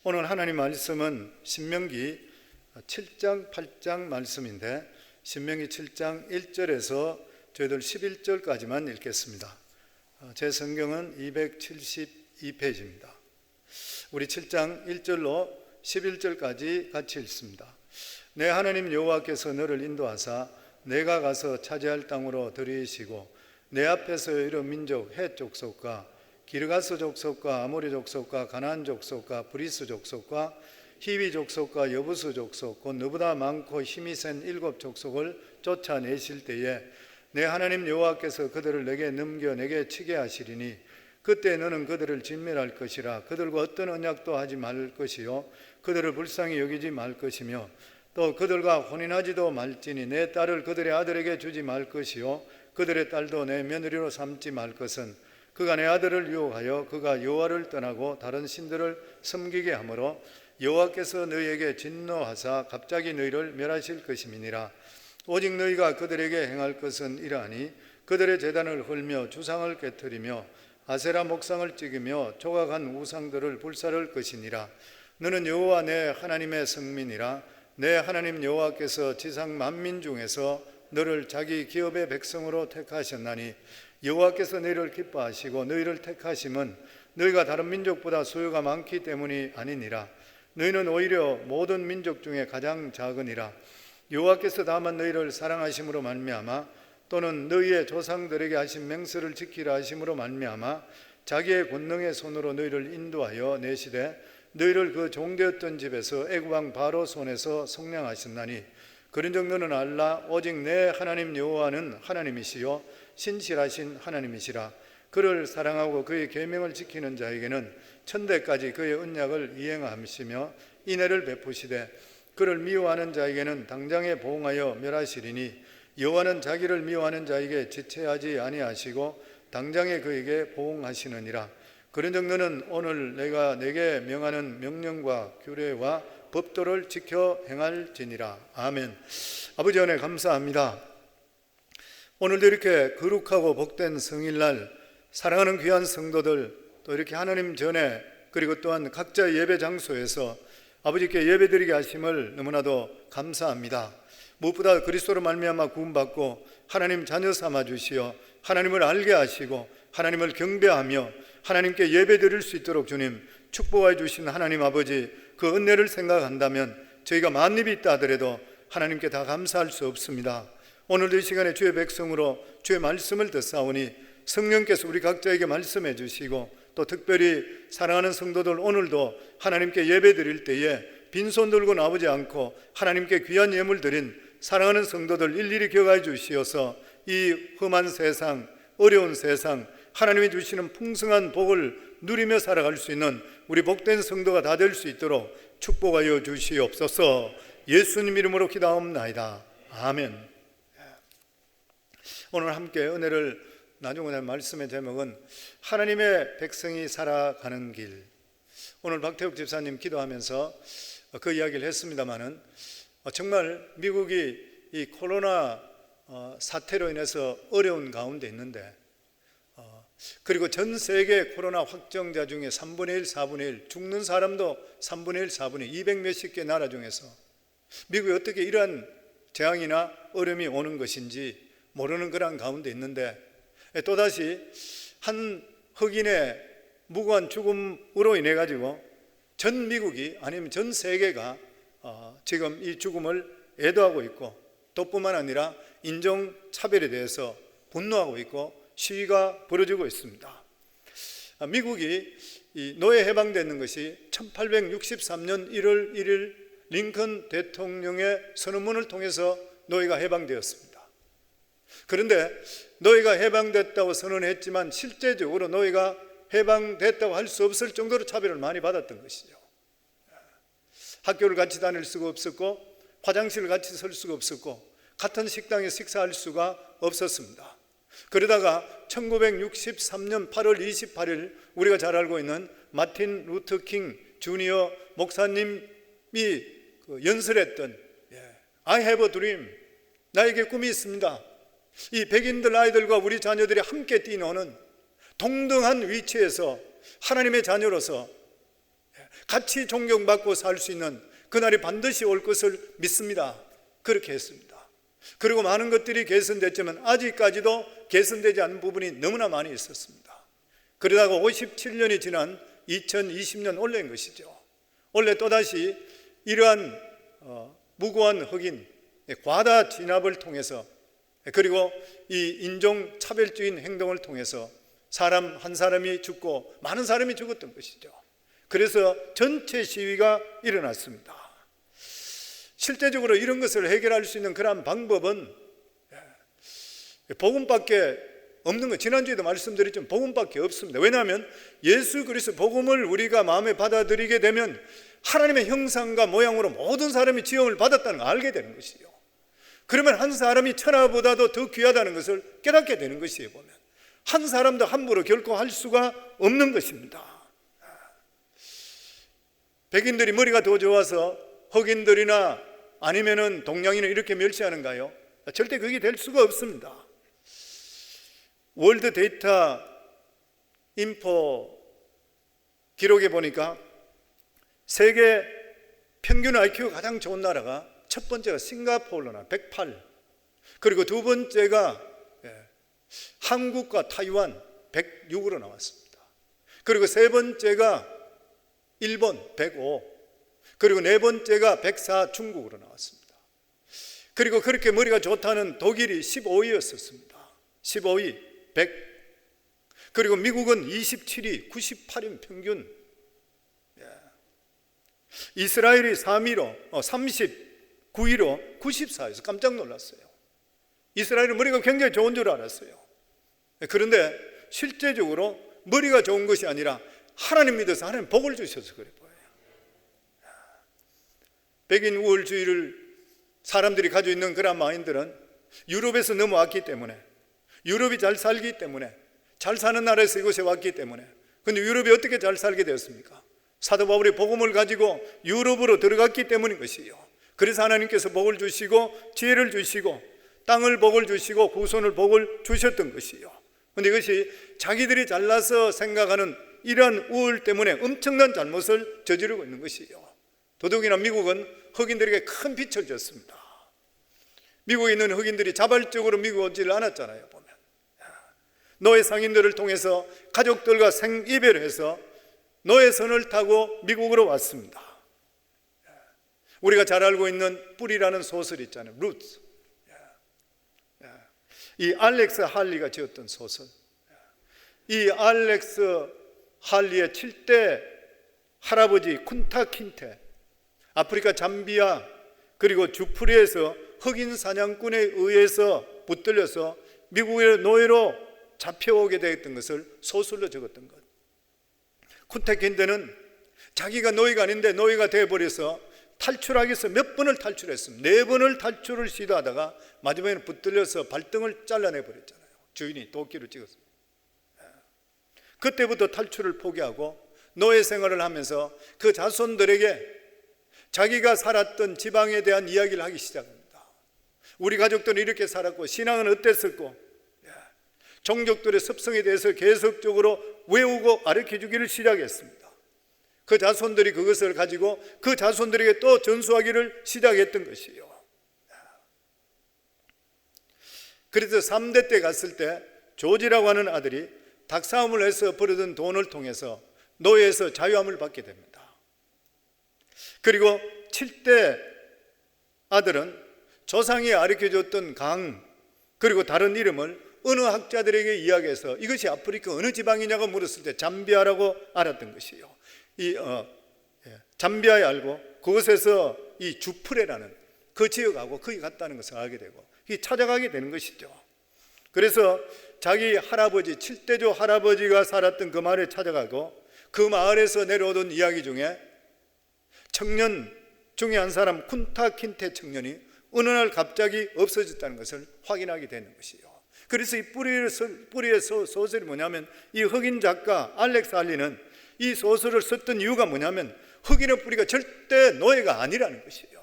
오늘 하나님 말씀은 신명기 7장 8장 말씀인데 신명기 7장 1절에서 저희들 11절까지만 읽겠습니다. 제 성경은 272페이지입니다. 우리 7장 1절로 11절까지 같이 읽습니다. 내 하나님 여호와께서 너를 인도하사 내가 가서 차지할 땅으로 들이시고 내 앞에서 여러 민족 헷 족속과 기르가스 족속과 아모리 족속과 가나안 족속과 브리스 족속과 히위 족속과 여부스 족속 곧 너보다 많고 힘이 센 7 족속을 쫓아내실 때에 내 하나님 여호와께서 그들을 내게 넘겨 내게 치게 하시리니 그때 너는 그들을 진멸할 것이라. 그들과 어떤 언약도 하지 말 것이요 그들을 불쌍히 여기지 말 것이며 또 그들과 혼인하지도 말지니 내 딸을 그들의 아들에게 주지 말 것이요 그들의 딸도 내 며느리로 삼지 말 것은 그가 내 아들을 유혹하여 그가 여호와를 떠나고 다른 신들을 섬기게 하므로 여호와께서 너희에게 진노하사 갑자기 너희를 멸하실 것임이니라. 오직 너희가 그들에게 행할 것은 이러하니 그들의 제단을 헐며 주상을 깨뜨리며 아세라 목상을 찍으며 조각한 우상들을 불사를 것이니라. 너는 여호와 내 하나님의 성민이라. 내 하나님 여호와께서 지상 만민 중에서 너를 자기 기업의 백성으로 택하셨나니 여호와께서 너희를 기뻐하시고 너희를 택하심은 너희가 다른 민족보다 소유가 많기 때문이 아니니라. 너희는 오히려 모든 민족 중에 가장 작으니라. 여호와께서 다만 너희를 사랑하심으로 말미암아 또는 너희의 조상들에게 하신 맹세를 지키라 하심으로 말미암아 자기의 권능의 손으로 너희를 인도하여 내시되 너희를 그 종되었던 집에서 애굽 왕 바로 손에서 속량하셨나니 그런즉 너는 알라. 오직 내 하나님 여호와는 하나님이시요 신실하신 하나님이시라. 그를 사랑하고 그의 계명을 지키는 자에게는 천대까지 그의 언약을 이행하시며 인애를 베푸시되 그를 미워하는 자에게는 당장에 보응하여 멸하시리니 여호와는 자기를 미워하는 자에게 지체하지 아니하시고 당장에 그에게 보응하시느니라. 그런즉 너는 오늘 내가 내게 명하는 명령과 규례와 법도를 지켜 행할지니라. 아멘. 아버지 은혜 감사합니다. 오늘도 이렇게 거룩하고 복된 성일날 사랑하는 귀한 성도들 또 이렇게 하나님 전에 그리고 또한 각자의 예배 장소에서 아버지께 예배드리게 하심을 너무나도 감사합니다. 무엇보다 그리스도로 말미암아 구원받고 하나님 자녀 삼아 주시어 하나님을 알게 하시고 하나님을 경배하며 하나님께 예배드릴 수 있도록 주님 축복해 주신 하나님 아버지 그 은혜를 생각한다면 저희가 만입이 있다 하더라도 하나님께 다 감사할 수 없습니다. 오늘도 이 시간에 주의 백성으로 주의 말씀을 듣사오니 성령께서 우리 각자에게 말씀해 주시고 또 특별히 사랑하는 성도들 오늘도 하나님께 예배 드릴 때에 빈손 들고 나오지 않고 하나님께 귀한 예물 드린 사랑하는 성도들 일일이 기억해 주시어서 이 험한 세상 어려운 세상 하나님이 주시는 풍성한 복을 누리며 살아갈 수 있는 우리 복된 성도가 다 될 수 있도록 축복하여 주시옵소서. 예수님 이름으로 기도하옵나이다. 아멘. 오늘 함께 은혜를 나누는 말씀의 제목은 하나님의 백성이 살아가는 길. 오늘 박태욱 집사님 기도하면서 그 이야기를 했습니다마는 정말 미국이 이 코로나 사태로 인해서 어려운 가운데 있는데 그리고 전 세계 코로나 확정자 중에 3분의 1, 4분의 1 죽는 사람도 3분의 1, 4분의 1 200 몇십 개 나라 중에서 미국이 어떻게 이러한 재앙이나 어려움이 오는 것인지 모르는 그런 가운데 있는데 또다시 한 흑인의 무고한 죽음으로 인해 가지고 전 미국이 아니면 전 세계가 지금 이 죽음을 애도하고 있고 또 뿐만 아니라 인종차별에 대해서 분노하고 있고 시위가 벌어지고 있습니다. 미국이 이 노예 해방되는 것이 1863년 1월 1일 링컨 대통령의 선언문을 통해서 노예가 해방되었습니다. 그런데 노예가 해방됐다고 선언했지만 실제적으로 노예가 해방됐다고 할 수 없을 정도로 차별을 많이 받았던 것이죠. 학교를 같이 다닐 수가 없었고 화장실을 같이 설 수가 없었고 같은 식당에 식사할 수가 없었습니다. 그러다가 1963년 8월 28일 우리가 잘 알고 있는 마틴 루터 킹 주니어 목사님이 연설했던 I have a dream, 나에게 꿈이 있습니다. 이 백인들 아이들과 우리 자녀들이 함께 뛰노는 동등한 위치에서 하나님의 자녀로서 같이 존경받고 살 수 있는 그날이 반드시 올 것을 믿습니다. 그렇게 했습니다. 그리고 많은 것들이 개선됐지만 아직까지도 개선되지 않은 부분이 너무나 많이 있었습니다. 그러다가 57년이 지난 2020년 올해인 것이죠. 원래 또다시 이러한 무고한 흑인 과다 진압을 통해서, 그리고 이 인종차별적인 행동을 통해서 사람 한 사람이 죽고 많은 사람이 죽었던 것이죠. 그래서 전체 시위가 일어났습니다. 실제적으로 이런 것을 해결할 수 있는 그런 방법은 복음밖에 없는 것, 지난주에도 말씀드렸지만 복음밖에 없습니다. 왜냐하면 예수 그리스도 복음을 우리가 마음에 받아들이게 되면 하나님의 형상과 모양으로 모든 사람이 지음을 받았다는 걸 알게 되는 것이요. 그러면 한 사람이 천하보다도 더 귀하다는 것을 깨닫게 되는 것이에요. 보면 한 사람도 함부로 결코 할 수가 없는 것입니다. 백인들이 머리가 더 좋아서 흑인들이나 아니면은 동양인을 이렇게 멸시하는가요? 절대 그게 될 수가 없습니다. 월드 데이터 인포 기록에 보니까 세계 평균 IQ가 가장 좋은 나라가 첫 번째가 싱가포르나 108, 그리고 두 번째가 한국과 타이완 106으로 나왔습니다. 그리고 세 번째가 일본 105, 그리고 네 번째가 104 중국으로 나왔습니다. 그리고 그렇게 머리가 좋다는 독일이 15위였었습니다. 15위 100. 그리고 미국은 27위 98인 평균. 이스라엘이 3위로 39위로 94에서 깜짝 놀랐어요. 이스라엘은 머리가 굉장히 좋은 줄 알았어요. 그런데 실제적으로 머리가 좋은 것이 아니라 하나님 믿어서 하나님 복을 주셔서 그래 보여요. 백인 우월주의를 사람들이 가지고 있는 그런 마인드는 유럽에서 넘어왔기 때문에, 유럽이 잘 살기 때문에, 잘 사는 나라에서 이곳에 왔기 때문에. 그런데 유럽이 어떻게 잘 살게 되었습니까? 사도 바울이 복음을 가지고 유럽으로 들어갔기 때문인 것이요. 그래서 하나님께서 복을 주시고 지혜를 주시고 땅을 복을 주시고 후손을 복을 주셨던 것이요. 그런데 이것이 자기들이 잘나서 생각하는 이러한 우월 때문에 엄청난 잘못을 저지르고 있는 것이요. 더더욱이나 미국은 흑인들에게 큰 빚을 졌습니다. 미국에 있는 흑인들이 자발적으로 미국 오지를 않았잖아요. 보면 노예 상인들을 통해서 가족들과 생이별해서 노예선을 타고 미국으로 왔습니다. 우리가 잘 알고 있는 뿌리라는 소설 있잖아요. 루트. 이 알렉스 할리가 지었던 소설. 이 알렉스 할리의 7대 할아버지 쿤타 킨테, 아프리카 잠비아 그리고 주프리에서 흑인 사냥꾼에 의해서 붙들려서 미국의 노예로 잡혀오게 되었던 것을 소설로 적었던 것. 쿤타 킨테는 자기가 노예가 아닌데 노예가 되어버려서 탈출하기 위해서 몇 번을 탈출했습니다. 4번을 탈출을 시도하다가 마지막에는 붙들려서 발등을 잘라내버렸잖아요. 주인이 도끼로 찍었습니다. 그때부터 탈출을 포기하고 노예 생활을 하면서 그 자손들에게 자기가 살았던 지방에 대한 이야기를 하기 시작합니다. 우리 가족들은 이렇게 살았고 신앙은 어땠었고 종족들의 습성에 대해서 계속적으로 외우고 가르쳐주기를 시작했습니다. 그 자손들이 그것을 가지고 그 자손들에게 또 전수하기를 시작했던 것이에요. 그래서 3대 때 갔을 때 조지라고 하는 아들이 닭싸움을 해서 벌어든 돈을 통해서 노예에서 자유함을 받게 됩니다. 그리고 7대 아들은 조상이 가르쳐줬던 강 그리고 다른 이름을 어느 학자들에게 이야기해서 이것이 아프리카 어느 지방이냐고 물었을 때 잠비아라고 알았던 것이에요. 잠비아에 알고 그곳에서 이 주프레라는 그 지역하고 거기 갔다는 것을 알게 되고 찾아가게 되는 것이죠. 그래서 자기 할아버지 7대조 할아버지가 살았던 그 마을에 찾아가고 그 마을에서 내려오던 이야기 중에 청년 중에 한 사람 쿤타 킨테 청년이 어느 날 갑자기 없어졌다는 것을 확인하게 되는 것이에요. 그래서 이 뿌리의 소설이 뭐냐면 이 흑인 작가 알렉스 할리는 이 소설을 썼던 이유가 뭐냐면 흑인의 뿌리가 절대 노예가 아니라는 것이에요.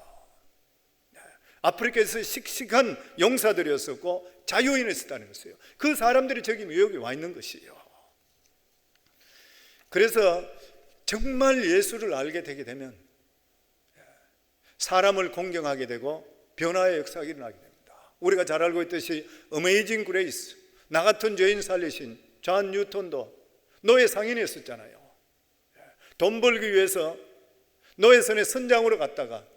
아프리카에서 씩씩한 용사들이었었고 자유인이었다는 것이에요. 그 사람들이 저기 여기 와 있는 것이에요. 그래서 정말 예수를 알게 되게 되면 사람을 공경하게 되고 변화의 역사가 일어나게 됩니다. 우리가 잘 알고 있듯이 어메이징 그레이스, 나 같은 죄인 살리신 존 뉴턴도 노예 상인이었었잖아요. 돈 벌기 위해서 노예선의 선장으로 갔다가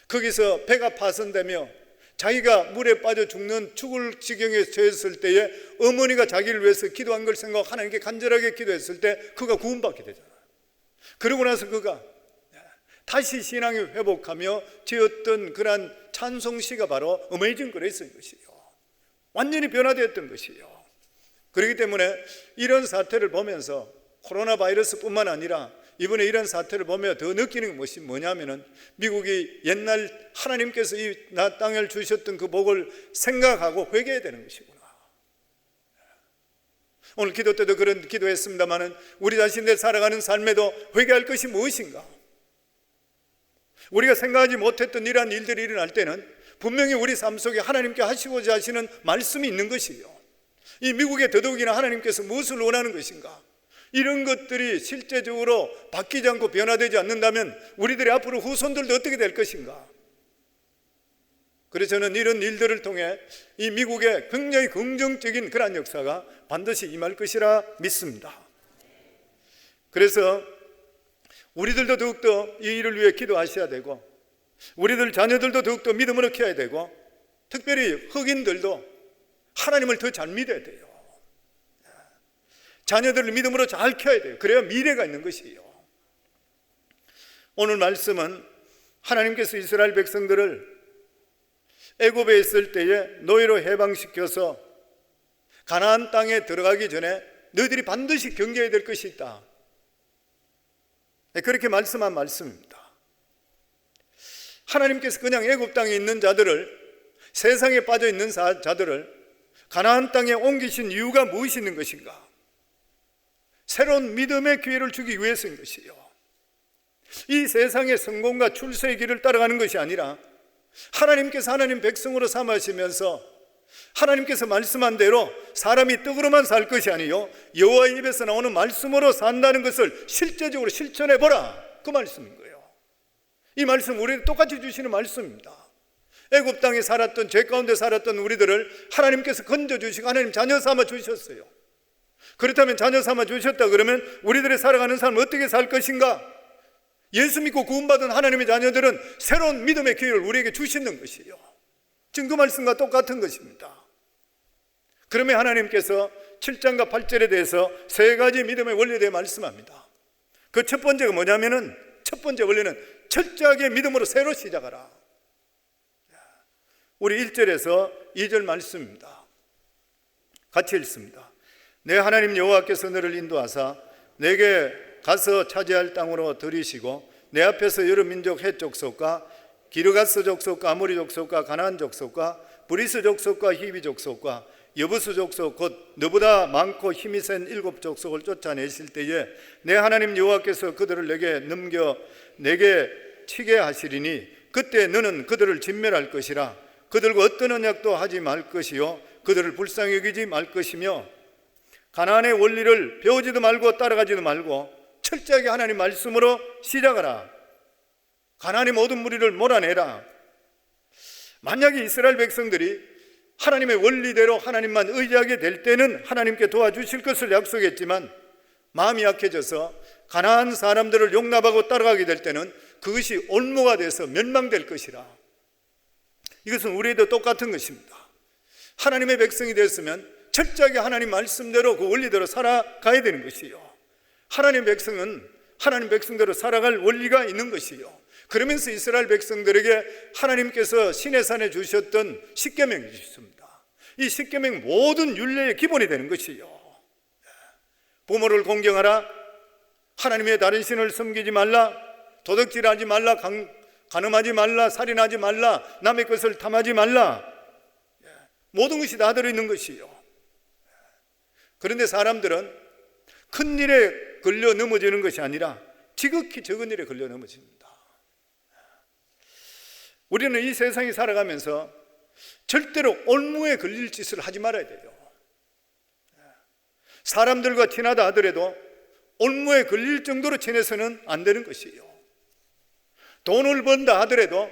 거기서 배가 파손되며 자기가 물에 빠져 죽을 지경에 처했을 때에 어머니가 자기를 위해서 기도한 걸 생각하고 하나님께 간절하게 기도했을 때 그가 구원받게 되잖아요. 그러고 나서 그가 다시 신앙이 회복하며 지었던 그러한 찬송시가 바로 어메이징 그레이스인 것이에요. 완전히 변화되었던 것이에요. 그렇기 때문에 이런 사태를 보면서 코로나 바이러스뿐만 아니라 이번에 이런 사태를 보며 더 느끼는 것이 뭐냐면은 미국이 옛날 하나님께서 이 나 땅을 주셨던 그 복을 생각하고 회개해야 되는 것이구나. 오늘 기도 때도 그런 기도했습니다마는 우리 자신들 살아가는 삶에도 회개할 것이 무엇인가? 우리가 생각하지 못했던 이러한 일들이 일어날 때는 분명히 우리 삶 속에 하나님께 하시고자 하시는 말씀이 있는 것이에요. 이 미국의 더더욱이나 하나님께서 무엇을 원하는 것인가? 이런 것들이 실제적으로 바뀌지 않고 변화되지 않는다면 우리들의 앞으로 후손들도 어떻게 될 것인가? 그래서 저는 이런 일들을 통해 이 미국의 굉장히 긍정적인 그런 역사가 반드시 임할 것이라 믿습니다. 그래서 우리들도 더욱더 이 일을 위해 기도하셔야 되고 우리들 자녀들도 더욱더 믿음으로 키워야 되고 특별히 흑인들도 하나님을 더 잘 믿어야 돼요. 자녀들을 믿음으로 잘 키워야 돼요. 그래야 미래가 있는 것이에요. 오늘 말씀은 하나님께서 이스라엘 백성들을 애굽에 있을 때에 노예로 해방시켜서 가나안 땅에 들어가기 전에 너희들이 반드시 경계해야 될 것이 있다. 그렇게 말씀한 말씀입니다. 하나님께서 그냥 애굽 땅에 있는 자들을, 세상에 빠져 있는 자들을 가나안 땅에 옮기신 이유가 무엇이 있는 것인가? 새로운 믿음의 기회를 주기 위해서인 것이요. 이 세상의 성공과 출세의 길을 따라가는 것이 아니라 하나님께서 하나님 백성으로 삼으시면서 하나님께서 말씀한 대로 사람이 떡으로만 살 것이 아니요 여호와의 입에서 나오는 말씀으로 산다는 것을 실제적으로 실천해 보라, 그 말씀인 거예요. 이 말씀 우리에게 똑같이 주시는 말씀입니다. 애굽 땅에 살았던, 죄 가운데 살았던 우리들을 하나님께서 건져주시고 하나님 자녀 삼아 주셨어요. 그렇다면 자녀 삼아 주셨다 그러면 우리들의 살아가는 삶을 어떻게 살 것인가? 예수 믿고 구원받은 하나님의 자녀들은 새로운 믿음의 기회를 우리에게 주시는 것이에요. 지금 그 말씀과 똑같은 것입니다. 그러면 하나님께서 7장과 8절에 대해서 세 가지 믿음의 원리에 대해 말씀합니다. 그 첫 번째가 뭐냐면은, 첫 번째 원리는 철저하게 믿음으로 새로 시작하라. 우리 1절에서 2절 말씀입니다. 같이 읽습니다. 내 하나님 여호와께서 너를 인도하사 내게 가서 차지할 땅으로 들이시고 내 앞에서 여러 민족 헷 족속과 기르가스 족속과 아모리 족속과 가나안 족속과 브리스 족속과 히비 족속과 여부스 족속 곧 너보다 많고 힘이 센 7 족속을 쫓아내실 때에 내 하나님 여호와께서 그들을 내게 치게 하시리니 그때 너는 그들을 진멸할 것이라. 그들과 어떤 언약도 하지 말 것이요 그들을 불쌍히 여기지 말 것이며 가나안의 원리를 배우지도 말고 따라가지도 말고 철저하게 하나님 말씀으로 시작하라. 가나안의 모든 무리를 몰아내라. 만약에 이스라엘 백성들이 하나님의 원리대로 하나님만 의지하게 될 때는 하나님께 도와주실 것을 약속했지만 마음이 약해져서 가나안 사람들을 용납하고 따라가게 될 때는 그것이 올무가 돼서 멸망될 것이라. 이것은 우리에도 똑같은 것입니다. 하나님의 백성이 되었으면 철저하게 하나님 말씀대로 그 원리대로 살아가야 되는 것이요. 하나님 백성은 하나님 백성대로 살아갈 원리가 있는 것이요. 그러면서 이스라엘 백성들에게 하나님께서 시내산에 주셨던 십계명이 있습니다. 이 십계명 모든 율례의 기본이 되는 것이요. 부모를 공경하라, 하나님의 다른 신을 섬기지 말라, 도둑질하지 말라, 간음하지 말라, 살인하지 말라, 남의 것을 탐하지 말라. 모든 것이 다 들어있는 것이요. 그런데 사람들은 큰 일에 걸려 넘어지는 것이 아니라 지극히 적은 일에 걸려 넘어집니다. 우리는 이 세상에 살아가면서 절대로 올무에 걸릴 짓을 하지 말아야 돼요. 사람들과 친하다 하더라도 올무에 걸릴 정도로 지내서는 안 되는 것이에요. 돈을 번다 하더라도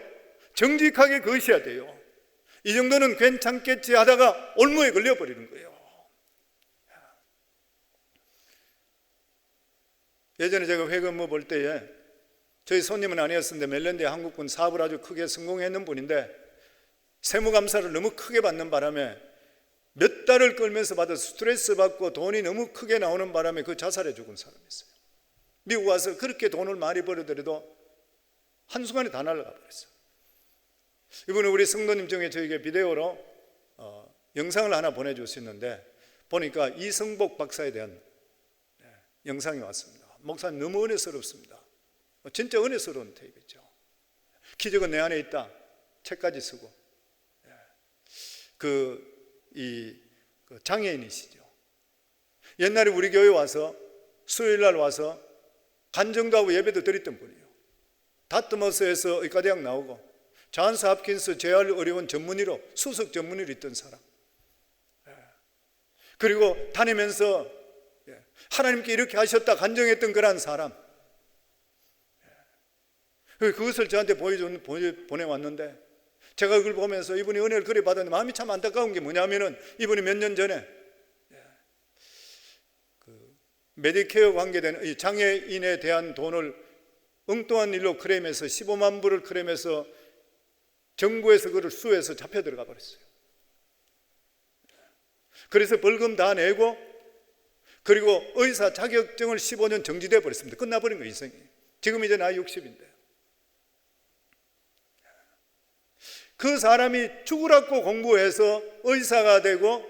정직하게 거셔야 돼요. 이 정도는 괜찮겠지 하다가 올무에 걸려버리는 거예요. 예전에 제가 회근무 볼 때에 저희 손님은 아니었는데 멜랜드에 한국분 사업을 아주 크게 성공했는 분인데 세무감사를 너무 크게 받는 바람에 몇 달을 끌면서 받아 스트레스 받고 돈이 너무 크게 나오는 바람에 그 자살해 죽은 사람이 있어요. 미국 와서 그렇게 돈을 많이 벌어들여도 한순간에 다 날아가 버렸어요. 이번에 우리 성도님 중에 저에게 비디오로 영상을 하나 보내주셨는데 보니까 이성복 박사에 대한 영상이 왔습니다. 목사님 너무 은혜스럽습니다. 진짜 은혜스러운 테이프죠. 기적은 내 안에 있다. 책까지 쓰고 장애인이시죠. 옛날에 우리 교회 와서 수요일날 와서 간증도 하고 예배도 드렸던 분이에요. 다트머스에서 의과대학 나오고 존스 홉킨스 재활의료원 전문의로 수석 전문의로 있던 사람. 그리고 다니면서 하나님께 이렇게 하셨다 간증했던 그런 사람. 그것을 저한테 보내왔는데 제가 그걸 보면서 이분이 은혜를 그래 받았는데 마음이 참 안타까운 게 뭐냐면은 이분이 몇 년 전에 메디케어 관계된 장애인에 대한 돈을 엉뚱한 일로 크레임해서 15만 불을 크레임해서 정부에서 그걸 수해서 잡혀 들어가 버렸어요. 그래서 벌금 다 내고 그리고 의사 자격증을 15년 정지돼 버렸습니다. 끝나버린 거예요, 인생이. 지금 이제 나이 60인데. 그 사람이 죽으라고 공부해서 의사가 되고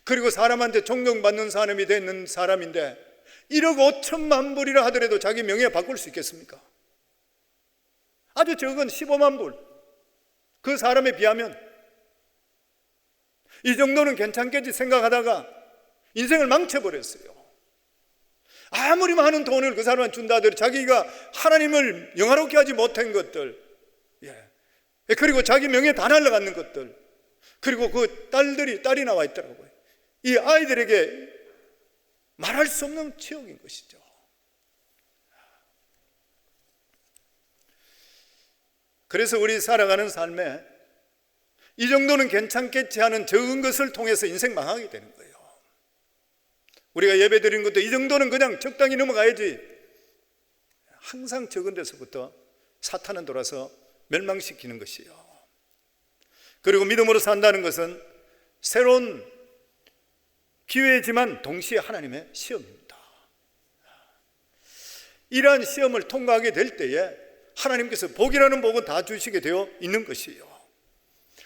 그리고 사람한테 존경받는 사람이 되는 사람인데 1억 5천만 불이라 하더라도 자기 명예 바꿀 수 있겠습니까? 아주 적은 15만 불. 그 사람에 비하면 이 정도는 괜찮겠지 생각하다가 인생을 망쳐버렸어요. 아무리 많은 돈을 그 사람한테 준다 하더라도 자기가 하나님을 영화롭게 하지 못한 것들, 그리고 자기 명예 다 날아가는 것들, 그리고 그 딸이 나와 있더라고요. 이 아이들에게 말할 수 없는 치욕인 것이죠. 그래서 우리 살아가는 삶에 이 정도는 괜찮겠지 하는 적은 것을 통해서 인생 망하게 되는 거예요. 우리가 예배 드리는 것도 이 정도는 그냥 적당히 넘어가야지. 항상 적은 데서부터 사탄은 돌아서 멸망시키는 것이요. 그리고 믿음으로 산다는 것은 새로운 기회지만 동시에 하나님의 시험입니다. 이러한 시험을 통과하게 될 때에 하나님께서 복이라는 복은 다 주시게 되어 있는 것이에요.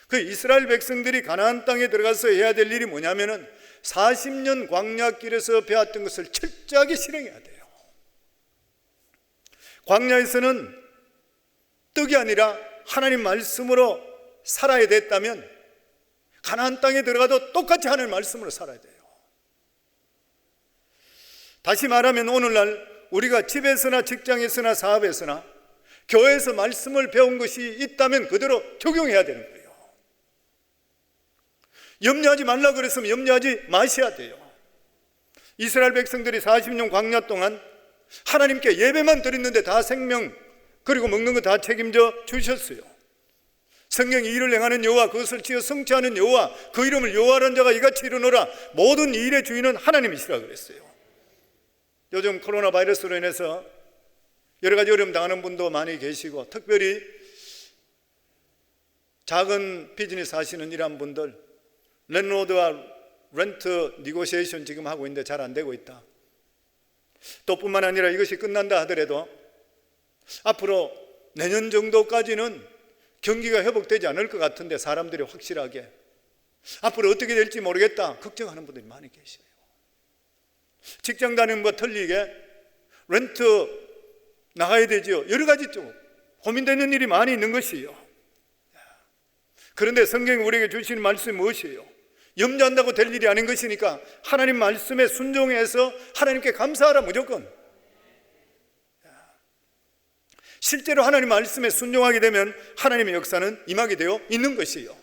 그 이스라엘 백성들이 가나안 땅에 들어가서 해야 될 일이 뭐냐면은 40년 광야길에서 배웠던 것을 철저하게 실행해야 돼요. 광야에서는 떡이 아니라 하나님 말씀으로 살아야 됐다면 가나안 땅에 들어가도 똑같이 하나님 말씀으로 살아야 돼요. 다시 말하면 오늘날 우리가 집에서나 직장에서나 사업에서나 교회에서 말씀을 배운 것이 있다면 그대로 적용해야 되는 거예요. 염려하지 말라 그랬으면 염려하지 마셔야 돼요. 이스라엘 백성들이 40년 광야 동안 하나님께 예배만 드렸는데 다 생명 그리고 먹는 거 다 책임져 주셨어요. 성경이 일을 행하는 여호와 그것을 지어 성취하는 여호와 그 이름을 여호와라는 자가 이같이 이르노라 모든 일의 주인은 하나님이시라 그랬어요. 요즘 코로나 바이러스로 인해서 여러 가지 어려움 당하는 분도 많이 계시고 특별히 작은 비즈니스 하시는 이런 분들 랜드로드와 렌트 니고시에이션 지금 하고 있는데 잘 안 되고 있다. 또 뿐만 아니라 이것이 끝난다 하더라도 앞으로 내년 정도까지는 경기가 회복되지 않을 것 같은데 사람들이 확실하게 앞으로 어떻게 될지 모르겠다 걱정하는 분들이 많이 계셔요. 직장 다니는 것과 틀리게 렌트 나가야 되죠. 여러 가지 좀 고민되는 일이 많이 있는 것이에요. 그런데 성경이 우리에게 주시는 말씀이 무엇이에요? 염려한다고 될 일이 아닌 것이니까 하나님 말씀에 순종해서 하나님께 감사하라. 무조건 실제로 하나님 말씀에 순종하게 되면 하나님의 역사는 임하게 되어 있는 것이에요.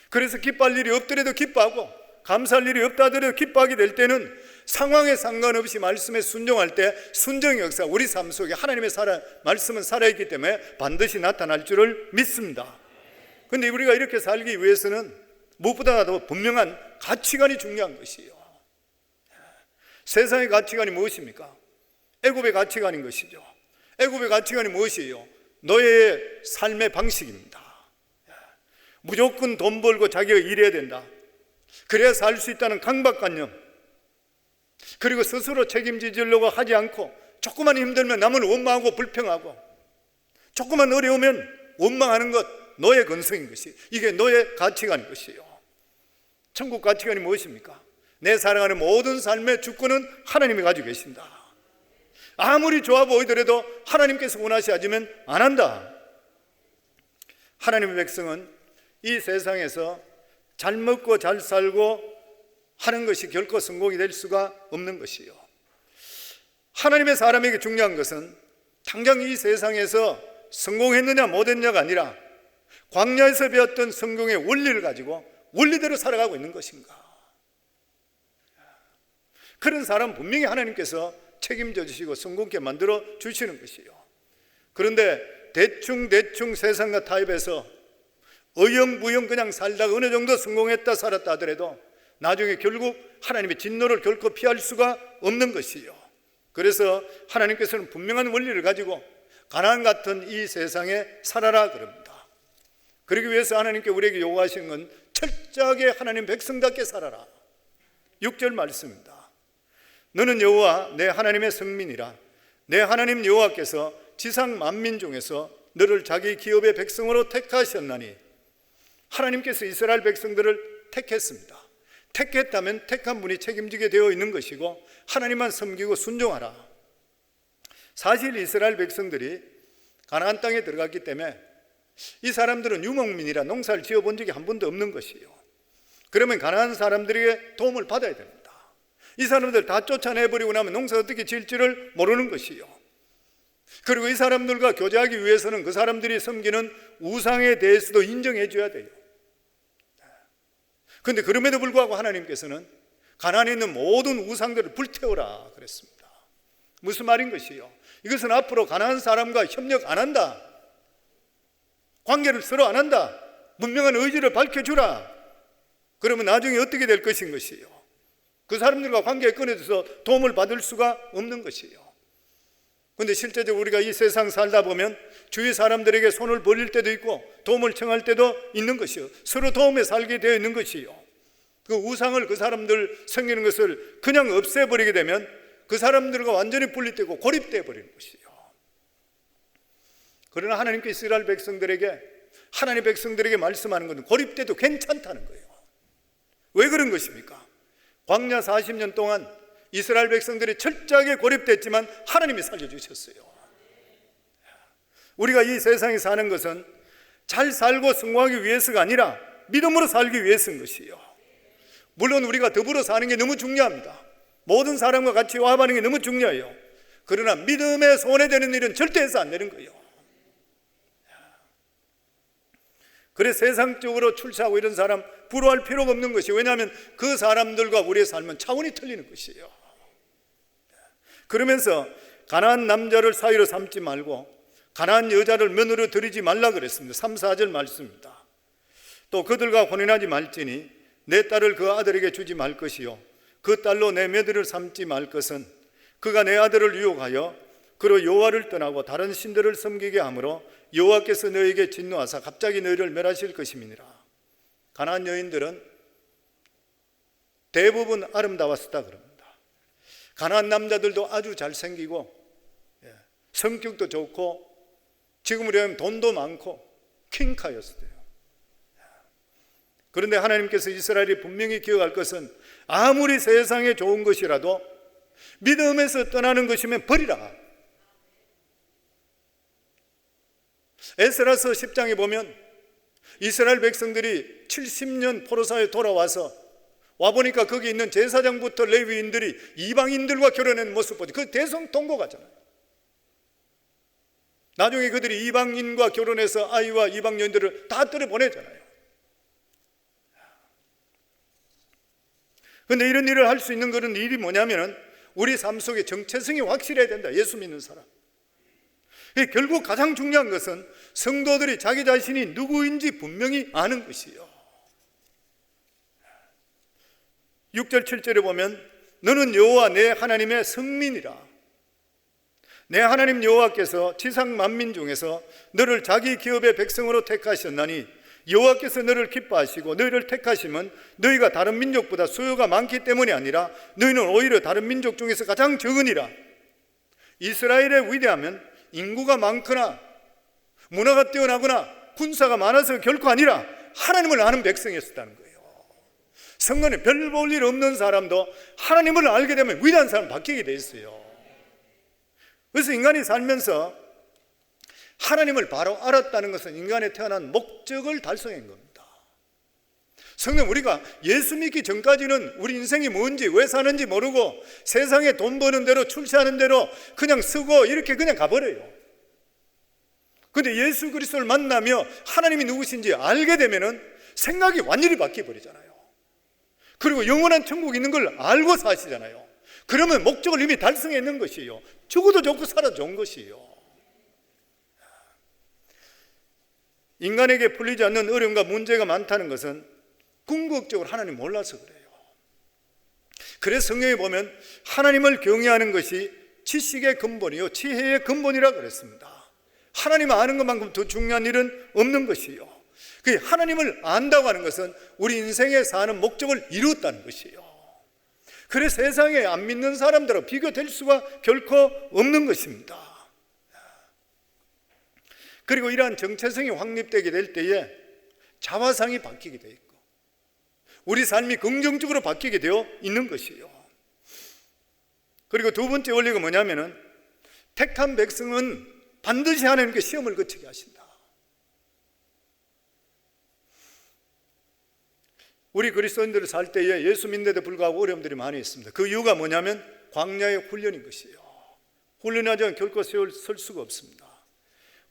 그래서 기뻐할 일이 없더라도 기뻐하고 감사할 일이 없다 하더라도 기뻐하게 될 때는 상황에 상관없이 말씀에 순종할 때 순종의 역사, 우리 삶 속에 하나님의 말씀은 살아있기 때문에 반드시 나타날 줄을 믿습니다. 그런데 우리가 이렇게 살기 위해서는 무엇보다도 분명한 가치관이 중요한 것이에요. 세상의 가치관이 무엇입니까? 애굽의 가치관인 것이죠. 애굽의 가치관이 무엇이에요? 노예의 삶의 방식입니다. 무조건 돈 벌고 자기가 일해야 된다. 그래야 살 수 있다는 강박관념, 그리고 스스로 책임지려고 하지 않고 조금만 힘들면 남을 원망하고 불평하고 조금만 어려우면 원망하는 것, 노예 근성인 것이, 이게 노예 가치관인 것이에요. 천국 가치관이 무엇입니까? 내 살아가는 모든 삶의 주권은 하나님이 가지고 계신다. 아무리 좋아 보이더라도 하나님께서 원하시면 안 한다. 하나님의 백성은 이 세상에서 잘 먹고 잘 살고 하는 것이 결코 성공이 될 수가 없는 것이요. 하나님의 사람에게 중요한 것은 당장 이 세상에서 성공했느냐 못했느냐가 아니라 광야에서 배웠던 성공의 원리를 가지고 원리대로 살아가고 있는 것인가. 그런 사람 분명히 하나님께서 책임져 주시고 성공케 만들어 주시는 것이요. 그런데 대충 세상과 타협해서 어영부영 그냥 살다가 어느 정도 성공했다 살았다 하더라도 나중에 결국 하나님의 진노를 결코 피할 수가 없는 것이요. 그래서 하나님께서는 분명한 원리를 가지고 가나안 같은 이 세상에 살아라 그럽니다. 그러기 위해서 하나님께 우리에게 요구하시는 건 철저하게 하나님 백성답게 살아라. 6절 말씀입니다. 너는 여호와 내 하나님의 성민이라. 내 하나님 여호와께서 지상 만민 중에서 너를 자기 기업의 백성으로 택하셨나니. 하나님께서 이스라엘 백성들을 택했습니다. 택했다면 택한 분이 책임지게 되어 있는 것이고 하나님만 섬기고 순종하라. 사실 이스라엘 백성들이 가나안 땅에 들어갔기 때문에 이 사람들은 유목민이라 농사를 지어본 적이 한 번도 없는 것이에요. 그러면 가나안 사람들에게 도움을 받아야 됩니다. 이 사람들 다 쫓아내버리고 나면 농사 어떻게 지을지를 모르는 것이요. 그리고 이 사람들과 교제하기 위해서는 그 사람들이 섬기는 우상에 대해서도 인정해 줘야 돼요. 그런데 그럼에도 불구하고 하나님께서는 가나안에 있는 모든 우상들을 불태워라 그랬습니다. 무슨 말인 것이요? 이것은 앞으로 가나안 사람과 협력 안 한다, 관계를 서로 안 한다, 분명한 의지를 밝혀주라. 그러면 나중에 어떻게 될 것인 것이요? 그 사람들과 관계에 끊어져서 도움을 받을 수가 없는 것이요. 그런데 실제적으로 우리가 이 세상 살다 보면 주위 사람들에게 손을 벌릴 때도 있고 도움을 청할 때도 있는 것이요. 서로 도움에 살게 되어 있는 것이요. 그 우상을 그 사람들 섬기는 것을 그냥 없애버리게 되면 그 사람들과 완전히 분리되고 고립되어 버리는 것이요. 그러나 하나님께 이스라엘 백성들에게, 하나님의 백성들에게 말씀하는 것은 고립돼도 괜찮다는 거예요. 왜 그런 것입니까? 광야 40년 동안 이스라엘 백성들이 철저하게 고립됐지만 하나님이 살려주셨어요. 우리가 이 세상에 사는 것은 잘 살고 성공하기 위해서가 아니라 믿음으로 살기 위해서인 것이요. 물론 우리가 더불어 사는 게 너무 중요합니다. 모든 사람과 같이 화합하는 게 너무 중요해요. 그러나 믿음에 손해되는 일은 절대 해서 안 되는 거예요. 그래 세상적으로 출세하고 이런 사람 부러워할 필요가 없는 것이, 왜냐하면 그 사람들과 우리의 삶은 차원이 틀리는 것이에요. 그러면서 가나안 남자를 사위로 삼지 말고 가나안 여자를 며느리로 들이지 말라 그랬습니다. 3, 4절 말씀입니다. 또 그들과 혼인하지 말지니 내 딸을 그 아들에게 주지 말 것이요 그 딸로 내 며느리를 삼지 말 것은 그가 내 아들을 유혹하여 그로 여호와를 떠나고 다른 신들을 섬기게 하므로 여호와께서 너에게 진노하사 갑자기 너희를 멸하실 것임이니라. 가나안 여인들은 대부분 아름다웠었다 그럽니다. 가나안 남자들도 아주 잘생기고 성격도 좋고 지금으로 하면 돈도 많고 킹카였어요. 그런데 하나님께서 이스라엘이 분명히 기억할 것은 아무리 세상에 좋은 것이라도 믿음에서 떠나는 것이면 버리라. 에스라서 10장에 보면 이스라엘 백성들이 70년 포로사에 돌아와서 와보니까 거기 있는 제사장부터 레위인들이 이방인들과 결혼하는 모습 보지. 그 대성통곡하잖아요. 나중에 그들이 이방인과 결혼해서 아이와 이방 여인들을 다 떨어보내잖아요. 그런데 이런 일을 할 수 있는 그런 일이 뭐냐면은 우리 삶 속에 정체성이 확실해야 된다. 예수 믿는 사람. 결국 가장 중요한 것은 성도들이 자기 자신이 누구인지 분명히 아는 것이요. 6절 7절에 보면 너는 여호와 내 하나님의 성민이라. 내 하나님 여호와께서 지상 만민 중에서 너를 자기 기업의 백성으로 택하셨나니 여호와께서 너를 기뻐하시고 너희를 택하시면 너희가 다른 민족보다 수요가 많기 때문이 아니라 너희는 오히려 다른 민족 중에서 가장 적으니라. 이스라엘의 위대함은 인구가 많거나 문화가 뛰어나거나 군사가 많아서 결코 아니라 하나님을 아는 백성이었다는 거예요. 성경에 별 볼 일 없는 사람도 하나님을 알게 되면 위대한 사람 바뀌게 돼 있어요. 그래서 인간이 살면서 하나님을 바로 알았다는 것은 인간의 태어난 목적을 달성한 겁니다. 성경 우리가 예수 믿기 전까지는 우리 인생이 뭔지 왜 사는지 모르고 세상에 돈 버는 대로 출세하는 대로 그냥 쓰고 이렇게 그냥 가버려요. 그런데 예수 그리스도를 만나며 하나님이 누구신지 알게 되면은 생각이 완전히 바뀌어버리잖아요. 그리고 영원한 천국이 있는 걸 알고 사시잖아요. 그러면 목적을 이미 달성했는 것이에요. 죽어도 좋고 살아도 좋은 것이에요. 인간에게 풀리지 않는 어려움과 문제가 많다는 것은 궁극적으로 하나님 몰라서 그래요. 그래서 성경에 보면 하나님을 경외하는 것이 지식의 근본이요 지혜의 근본이라 그랬습니다. 하나님 아는 것만큼 더 중요한 일은 없는 것이요. 그 하나님을 안다고 하는 것은 우리 인생에 사는 목적을 이루었다는 것이에요. 그래서 세상에 안 믿는 사람들하고 비교될 수가 결코 없는 것입니다. 그리고 이러한 정체성이 확립되게 될 때에 자화상이 바뀌게 되어 있고 우리 삶이 긍정적으로 바뀌게 되어 있는 것이에요. 그리고 두 번째 원리가 뭐냐면은 택한 백성은 반드시 하나님께 시험을 거치게 하신다. 우리 그리스도인들을 살 때에 예수 믿는데도 불구하고 어려움들이 많이 있습니다. 그 이유가 뭐냐면 광야의 훈련인 것이에요. 훈련하지 않으면 결코 설 수가 없습니다.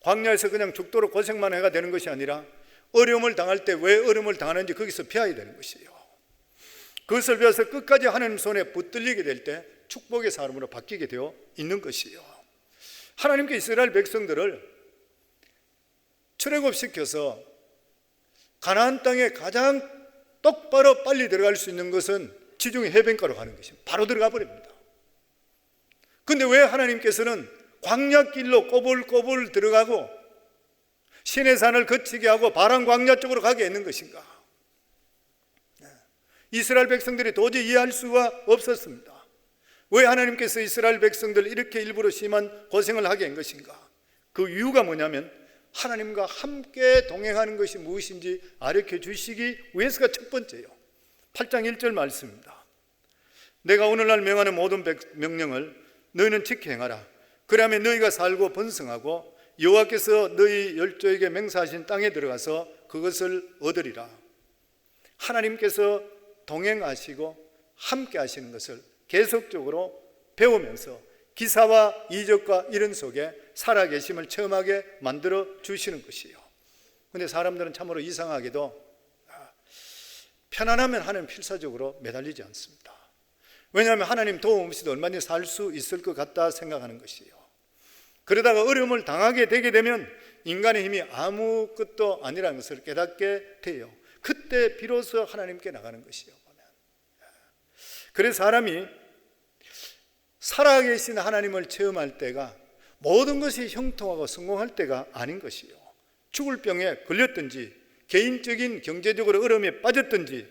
광야에서 그냥 죽도록 고생만 해가 되는 것이 아니라 어려움을 당할 때 왜 어려움을 당하는지 거기서 피해야 되는 것이에요. 그것을 배워서 끝까지 하나님 손에 붙들리게 될 때 축복의 사람으로 바뀌게 되어 있는 것이에요. 하나님께 이스라엘 백성들을 출애굽시켜서 가나안 땅에 가장 똑바로 빨리 들어갈 수 있는 것은 지중해 해변가로 가는 것입니다. 바로 들어가 버립니다. 그런데 왜 하나님께서는 광야길로 꼬불꼬불 들어가고 시내산을 거치게 하고 바람 광야 쪽으로 가게 했는 것인가? 이스라엘 백성들이 도저히 이해할 수가 없었습니다. 왜 하나님께서 이스라엘 백성들을 이렇게 일부러 심한 고생을 하게 한 것인가? 그 이유가 뭐냐면 하나님과 함께 동행하는 것이 무엇인지 가르쳐 주시기 위해서가 첫 번째예요. 8장 1절 말씀입니다. 내가 오늘날 명하는 모든 명령을 너희는 지켜 행하라. 그러면 너희가 살고 번성하고 여호와께서 너희 열조에게 맹세하신 땅에 들어가서 그것을 얻으리라. 하나님께서 동행하시고 함께 하시는 것을 계속적으로 배우면서 기사와 이적과 이런 속에 살아계심을 체험하게 만들어 주시는 것이에요. 그런데 사람들은 참으로 이상하게도 편안하면 하나님 필사적으로 매달리지 않습니다. 왜냐하면 하나님 도움 없이도 얼마든지 살 수 있을 것 같다 생각하는 것이에요. 그러다가 어려움을 당하게 되게 되면 인간의 힘이 아무것도 아니라는 것을 깨닫게 돼요. 그때 비로소 하나님께 나가는 것이에요. 그래서 사람이 살아계신 하나님을 체험할 때가 모든 것이 형통하고 성공할 때가 아닌 것이요. 죽을 병에 걸렸든지 개인적인 경제적으로 어려움에 빠졌든지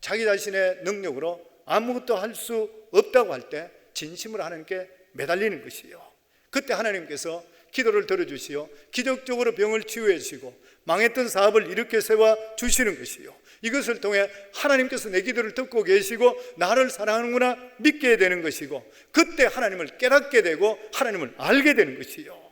자기 자신의 능력으로 아무것도 할 수 없다고 할 때 진심으로 하나님께 매달리는 것이요. 그때 하나님께서 기도를 들어주시어 기적적으로 병을 치유해 주시고 망했던 사업을 일으켜 세워 주시는 것이요. 이것을 통해 하나님께서 내 기도를 듣고 계시고 나를 사랑하는구나 믿게 되는 것이고 그때 하나님을 깨닫게 되고 하나님을 알게 되는 것이요.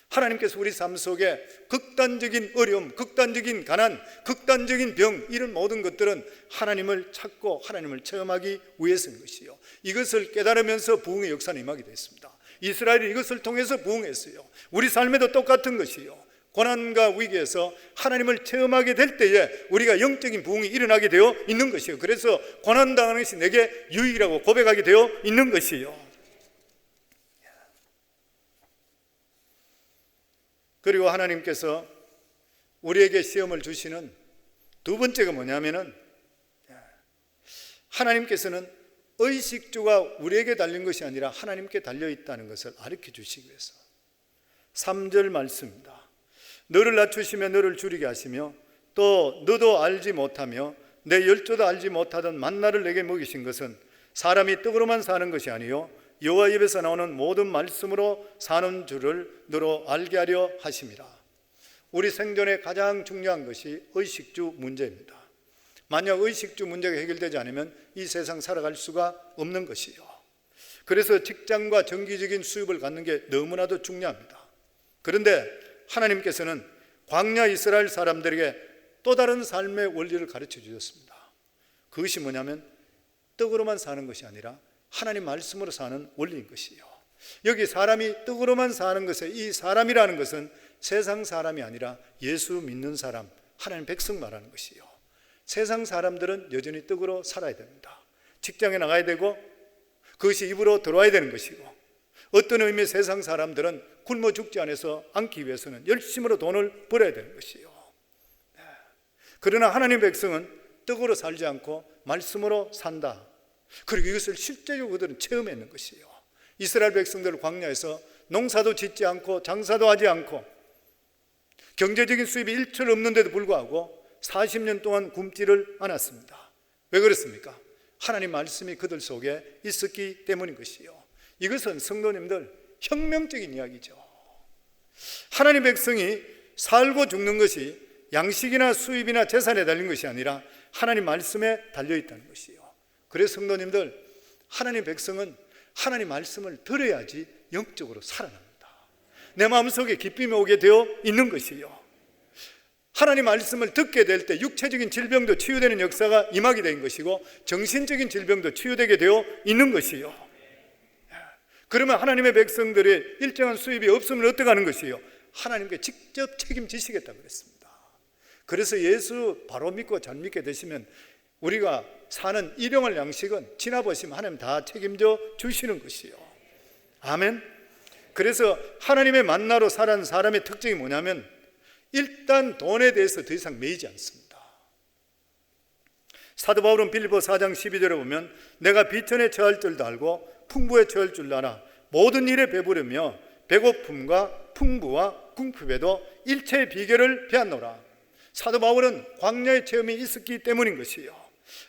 하나님께서 우리 삶 속에 극단적인 어려움, 극단적인 가난, 극단적인 병 이런 모든 것들은 하나님을 찾고 하나님을 체험하기 위해서인 것이요. 이것을 깨달으면서 부흥의 역사는 임하게 됐습니다. 이스라엘이 이것을 통해서 부흥했어요. 우리 삶에도 똑같은 것이요. 고난과 위기에서 하나님을 체험하게 될 때에 우리가 영적인 부흥이 일어나게 되어 있는 것이요. 그래서 고난당하는 것이 내게 유익이라고 고백하게 되어 있는 것이요. 그리고 하나님께서 우리에게 시험을 주시는 두 번째가 뭐냐면은, 하나님께서는 의식주가 우리에게 달린 것이 아니라 하나님께 달려있다는 것을 가르쳐 주시기 위해서 3절 말씀입니다. 너를 낮추시며 너를 줄이게 하시며 또 너도 알지 못하며 내 열조도 알지 못하던 만나를 내게 먹이신 것은 사람이 떡으로만 사는 것이 아니요 여호와 입에서 나오는 모든 말씀으로 사는 줄을 너로 알게 하려 하심이라. 우리 생존에 가장 중요한 것이 의식주 문제입니다. 만약 의식주 문제가 해결되지 않으면 이 세상 살아갈 수가 없는 것이요. 그래서 직장과 정기적인 수입을 갖는 게 너무나도 중요합니다. 그런데 하나님께서는 광야 이스라엘 사람들에게 또 다른 삶의 원리를 가르쳐 주셨습니다. 그것이 뭐냐면 떡으로만 사는 것이 아니라 하나님 말씀으로 사는 원리인 것이요. 여기 사람이 떡으로만 사는 것에 이 사람이라는 것은 세상 사람이 아니라 예수 믿는 사람, 하나님 백성 말하는 것이요. 세상 사람들은 여전히 떡으로 살아야 됩니다. 직장에 나가야 되고 그것이 입으로 들어와야 되는 것이고, 어떤 의미의 세상 사람들은 굶어 죽지 않기 위해서는 열심으로 돈을 벌어야 되는 것이요. 그러나 하나님 백성은 떡으로 살지 않고 말씀으로 산다. 그리고 이것을 실제적으로 그들은 체험했는 것이요. 이스라엘 백성들 광야에서 농사도 짓지 않고 장사도 하지 않고 경제적인 수입이 일철 없는데도 불구하고 40년 동안 굶지를 않았습니다. 왜 그렇습니까? 하나님 말씀이 그들 속에 있었기 때문인 것이요. 이것은 성도님들 혁명적인 이야기죠. 하나님 백성이 살고 죽는 것이 양식이나 수입이나 재산에 달린 것이 아니라 하나님 말씀에 달려있다는 것이요. 그래서 성도님들, 하나님 백성은 하나님 말씀을 들어야지 영적으로 살아납니다. 내 마음속에 기쁨이 오게 되어 있는 것이요. 하나님 말씀을 듣게 될 때 육체적인 질병도 치유되는 역사가 임하게 된 것이고 정신적인 질병도 치유되게 되어 있는 것이요. 그러면 하나님의 백성들의 일정한 수입이 없으면 어떻게 하는 것이요? 하나님께 직접 책임지시겠다고 그랬습니다. 그래서 예수 바로 믿고 잘 믿게 되시면 우리가 사는 일용할 양식은 지나보시면 하나님 다 책임져 주시는 것이요. 아멘. 그래서 하나님의 만나로 살아가는 사람의 특징이 뭐냐면 일단 돈에 대해서 더 이상 매이지 않습니다. 사도 바울은 빌립보 4장 12절에 보면 내가 비천에 처할 줄도 알고 풍부에 처할 줄 알아 모든 일에 배부르며 배고픔과 풍부와 궁핍에도 일체의 비결을 배웠노라. 사도 바울은 광야의 체험이 있었기 때문인 것이요.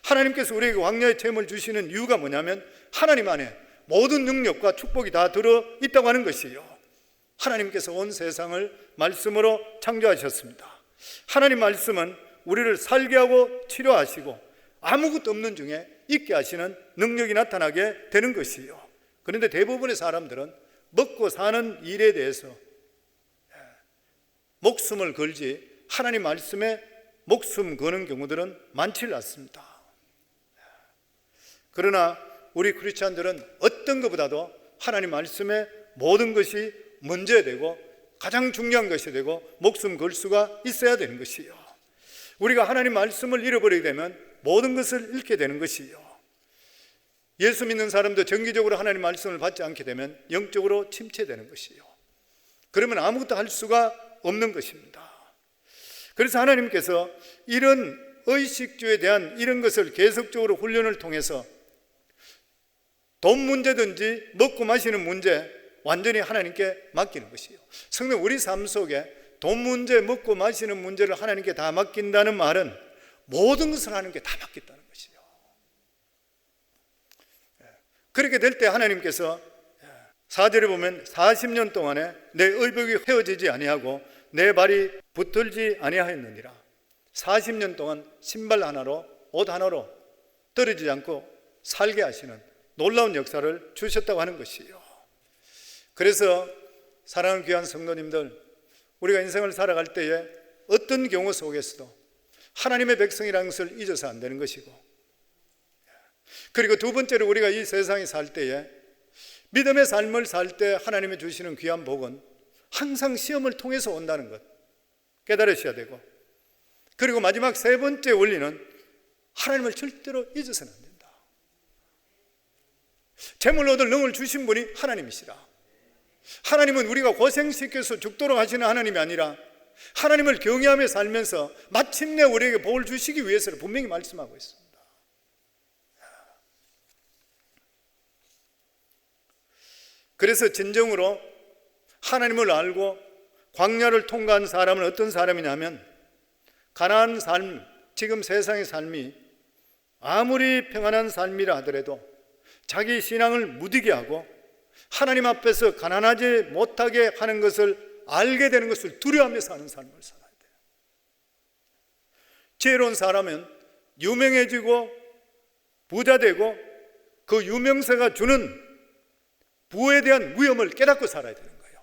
하나님께서 우리에게 광야의 체험을 주시는 이유가 뭐냐면 하나님 안에 모든 능력과 축복이 다 들어있다고 하는 것이요. 하나님께서 온 세상을 말씀으로 창조하셨습니다. 하나님 말씀은 우리를 살게 하고 치료하시고 아무것도 없는 중에 있게 하시는 능력이 나타나게 되는 것이요. 그런데 대부분의 사람들은 먹고 사는 일에 대해서 목숨을 걸지 하나님 말씀에 목숨 거는 경우들은 많지 않습니다. 그러나 우리 크리스찬들은 어떤 것보다도 하나님 말씀에 모든 것이 먼저 되고 가장 중요한 것이 되고 목숨 걸 수가 있어야 되는 것이요. 우리가 하나님 말씀을 잃어버리게 되면 모든 것을 잃게 되는 것이요. 예수 믿는 사람도 정기적으로 하나님 말씀을 받지 않게 되면 영적으로 침체되는 것이요. 그러면 아무것도 할 수가 없는 것입니다. 그래서 하나님께서 이런 의식주에 대한 이런 것을 계속적으로 훈련을 통해서 돈 문제든지 먹고 마시는 문제 완전히 하나님께 맡기는 것이요. 성도 우리 삶 속에 돈 문제, 먹고 마시는 문제를 하나님께 다 맡긴다는 말은 모든 것을 하나님께 다 맡겼다는 것이요. 그렇게 될 때 하나님께서 4절에 보면 40년 동안에 내 의복이 헤어지지 아니하고 내 발이 붙들지 아니하였느니라. 40년 동안 신발 하나로 옷 하나로 떨어지지 않고 살게 하시는 놀라운 역사를 주셨다고 하는 것이요. 그래서 사랑하는 귀한 성도님들, 우리가 인생을 살아갈 때에 어떤 경우 속에서도 하나님의 백성이라는 것을 잊어서 안 되는 것이고, 그리고 두 번째로 우리가 이 세상에 살 때에 믿음의 삶을 살 때 하나님이 주시는 귀한 복은 항상 시험을 통해서 온다는 것, 깨달으셔야 되고, 그리고 마지막 세 번째 원리는 하나님을 절대로 잊어서는 안 된다. 재물 얻을 능을 주신 분이 하나님이시라. 하나님은 우리가 고생시켜서 죽도록 하시는 하나님이 아니라 하나님을 경외하며 살면서 마침내 우리에게 복을 주시기 위해서 분명히 말씀하고 있습니다. 그래서 진정으로 하나님을 알고 광야를 통과한 사람은 어떤 사람이냐면, 가난한 삶, 지금 세상의 삶이 아무리 평안한 삶이라 하더라도 자기 신앙을 무디게 하고 하나님 앞에서 가난하지 못하게 하는 것을 알게 되는 것을 두려워하며 사는 삶을 살아야 돼요. 지혜로운 사람은 유명해지고 부자 되고 그 유명세가 주는 부에 대한 위험을 깨닫고 살아야 되는 거예요.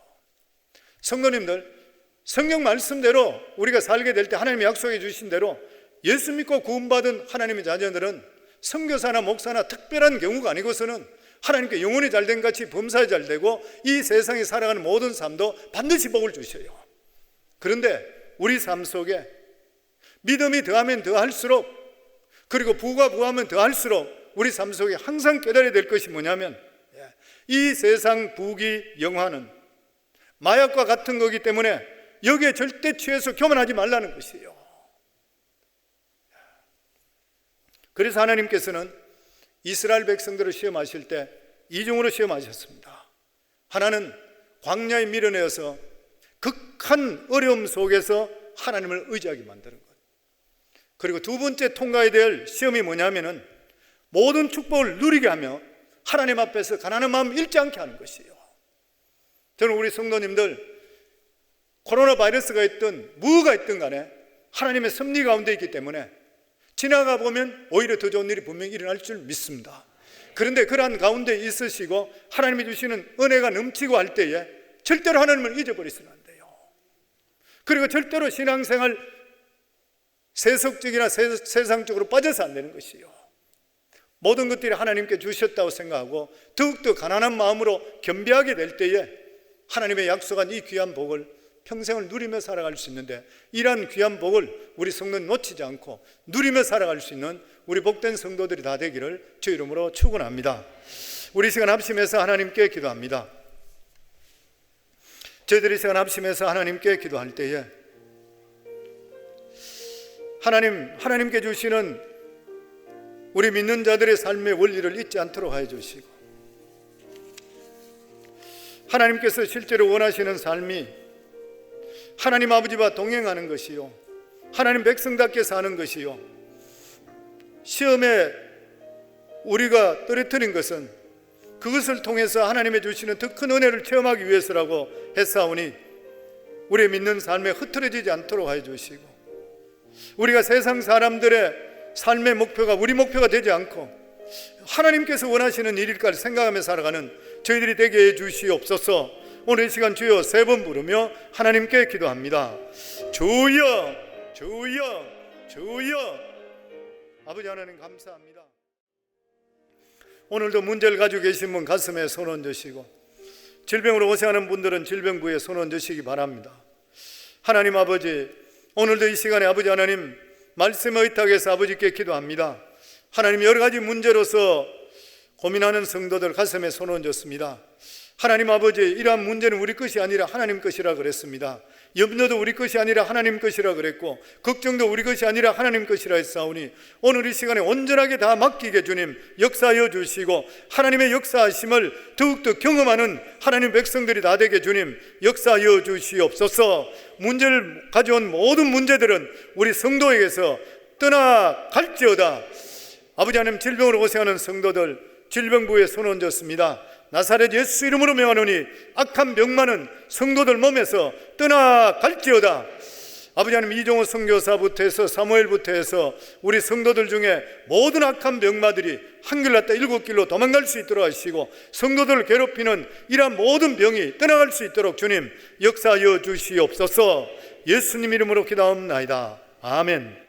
성도님들, 성경 말씀대로 우리가 살게 될 때 하나님이 약속해 주신 대로 예수 믿고 구원받은 하나님의 자녀들은 선교사나 목사나 특별한 경우가 아니고서는 하나님께 영혼이 잘된 같이 범사에 잘되고 이 세상에 살아가는 모든 삶도 반드시 복을 주셔요. 그런데 우리 삶 속에 믿음이 더하면 더할수록, 그리고 부가 부하면 더할수록 우리 삶 속에 항상 깨달아야 될 것이 뭐냐면, 이 세상 부귀 영화는 마약과 같은 거기 때문에 여기에 절대 취해서 교만하지 말라는 것이에요. 그래서 하나님께서는 이스라엘 백성들을 시험하실 때 이중으로 시험하셨습니다. 하나는 광야에 밀어내어서 극한 어려움 속에서 하나님을 의지하게 만드는 것. 그리고 두 번째 통과해야 될 시험이 뭐냐면은 모든 축복을 누리게 하며 하나님 앞에서 가난한 마음 잃지 않게 하는 것이에요. 저는 우리 성도님들, 코로나 바이러스가 있든 무가 있든 간에 하나님의 섭리 가운데 있기 때문에 지나가 보면 오히려 더 좋은 일이 분명히 일어날 줄 믿습니다. 그런데 그러한 가운데 있으시고 하나님이 주시는 은혜가 넘치고 할 때에 절대로 하나님을 잊어버리시면 안 돼요. 그리고 절대로 신앙생활 세속적이나 세상적으로 빠져서 안 되는 것이에요. 모든 것들이 하나님께 주셨다고 생각하고 더욱더 가난한 마음으로 겸비하게 될 때에 하나님의 약속한 이 귀한 복을 평생을 누리며 살아갈 수 있는데, 이러한 귀한 복을 우리 성도는 놓치지 않고 누리며 살아갈 수 있는 우리 복된 성도들이 다 되기를 주 이름으로 축원합니다. 우리 시간 합심해서 하나님께 기도합니다. 저희들이 시간 합심해서 하나님께 기도할 때에 하나님께 주시는 우리 믿는 자들의 삶의 원리를 잊지 않도록 하여 주시고, 하나님께서 실제로 원하시는 삶이 하나님 아버지와 동행하는 것이요, 하나님 백성답게 사는 것이요, 시험에 우리가 떨어뜨린 것은 그것을 통해서 하나님의 주시는 더 큰 은혜를 체험하기 위해서라고 했사오니 우리의 믿는 삶에 흐트러지지 않도록 하여 주시고, 우리가 세상 사람들의 삶의 목표가 우리 목표가 되지 않고 하나님께서 원하시는 일일까를 생각하며 살아가는 저희들이 되게 해 주시옵소서. 오늘 이 시간 주여 세 번 부르며 하나님께 기도합니다. 주여, 주여, 주여. 아버지 하나님 감사합니다. 오늘도 문제를 가지고 계신 분 가슴에 손 얹으시고, 질병으로 고생하는 분들은 질병부에 손 얹으시기 바랍니다. 하나님 아버지, 오늘도 이 시간에 아버지 하나님 말씀에 의탁해서 아버지께 기도합니다. 하나님, 여러 가지 문제로서 고민하는 성도들 가슴에 손 얹었습니다. 하나님 아버지, 이러한 문제는 우리 것이 아니라 하나님 것이라 그랬습니다. 염려도 우리 것이 아니라 하나님 것이라 그랬고, 걱정도 우리 것이 아니라 하나님 것이라 했사오니 오늘 이 시간에 온전하게 다 맡기게 주님 역사하여 주시고, 하나님의 역사하심을 더욱더 경험하는 하나님 백성들이 다 되게 주님 역사하여 주시옵소서. 문제를 가져온 모든 문제들은 우리 성도에게서 떠나갈지어다. 아버지 하나님, 질병으로 고생하는 성도들 질병부에 손 얹었습니다. 나사렛 예수 이름으로 명하노니 악한 병만은 성도들 몸에서 떠나갈지어다. 아버지 하나님, 이종호 선교사부터 해서 사무엘부터 해서 우리 성도들 중에 모든 악한 병마들이 한길 났다 일곱 길로 도망갈 수 있도록 하시고, 성도들을 괴롭히는 이러한 모든 병이 떠나갈 수 있도록 주님 역사하여 주시옵소서. 예수님 이름으로 기도하옵나이다. 아멘.